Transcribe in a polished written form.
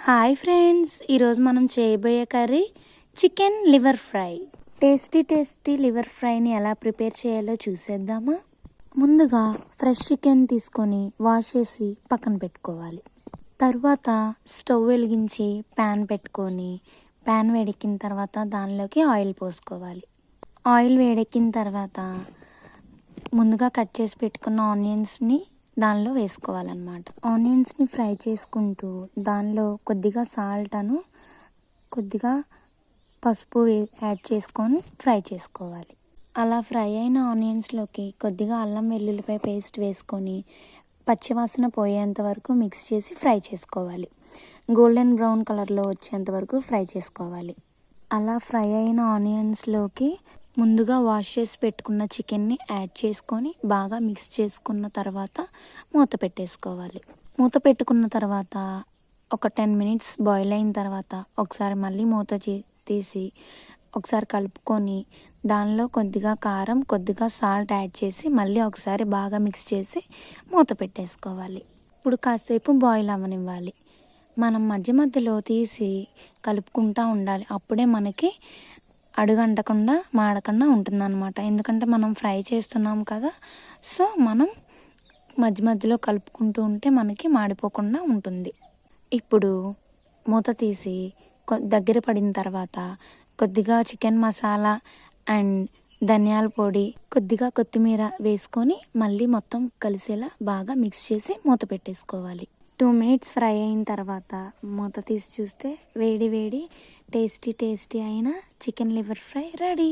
Hi friends, ఈరోజు మనం చేయబోయే curry chicken liver fry. Tasty liver ఫ్రైని ఎలా ప్రిపేర్ చేయాలో చూసేద్దామా. ముందుగా ఫ్రెష్ చికెన్ తీసుకొని వాష్ చేసి పక్కన పెట్టుకోవాలి. తర్వాత స్టవ్ వెలిగించి ప్యాన్ పెట్టుకొని ప్యాన్ వేడెక్కిన తర్వాత దానిలోకి ఆయిల్ పోసుకోవాలి. ఆయిల్ వేడెక్కిన తర్వాత ముందుగా కట్ చేసి పెట్టుకున్న ఆనియన్స్ని దానిలో వేసుకోవాలన్నమాట. ఆనియన్స్ని ఫ్రై చేసుకుంటూ దానిలో కొద్దిగా సాల్ట్ కొద్దిగా పసుపు యాడ్ చేసుకొని ఫ్రై చేసుకోవాలి. అలా ఫ్రై అయిన ఆనియన్స్లోకి కొద్దిగా అల్లం వెల్లుల్లిపాయ పేస్ట్ వేసుకొని పచ్చివాసన పోయేంత వరకు మిక్స్ చేసి ఫ్రై చేసుకోవాలి. గోల్డెన్ బ్రౌన్ కలర్లో వచ్చేంత వరకు ఫ్రై చేసుకోవాలి. అలా ఫ్రై అయిన ఆనియన్స్లోకి ముందుగా వాష్ చేసి పెట్టుకున్న చికెన్ని యాడ్ చేసుకొని బాగా మిక్స్ చేసుకున్న తర్వాత మూత పెట్టేసుకోవాలి. మూత పెట్టుకున్న తర్వాత ఒక 10 మినిట్స్ బాయిల్ అయిన తర్వాత ఒకసారి మళ్ళీ మూత తీసి ఒకసారి కలుపుకొని దానిలో కొద్దిగా కారం కొద్దిగా సాల్ట్ యాడ్ చేసి మళ్ళీ ఒకసారి బాగా మిక్స్ చేసి మూత పెట్టేసుకోవాలి. ఇప్పుడు కాసేపు బాయిల్ అవ్వనివ్వాలి. మనం మధ్యలో తీసి కలుపుకుంటూ ఉండాలి. అప్పుడే మనకి అడుగంటకుండా మాడకుండా ఉంటుందన్నమాట. ఎందుకంటే మనం ఫ్రై చేస్తున్నాం కదా, సో మనం మధ్యలో కలుపుకుంటూ ఉంటే మనకి మాడిపోకుండా ఉంటుంది. ఇప్పుడు మూత తీసి దగ్గర పడిన తర్వాత కొద్దిగా చికెన్ మసాలా అండ్ ధనియాల పొడి కొద్దిగా కొత్తిమీర వేసుకొని మళ్ళీ మొత్తం కలిసేలా బాగా మిక్స్ చేసి మూత పెట్టేసుకోవాలి. 2 మినిట్స్ ఫ్రై అయిన తర్వాత మూత తీసి చూస్తే వేడి టేస్టీ అయిన చికెన్ లివర్ ఫ్రై రెడీ.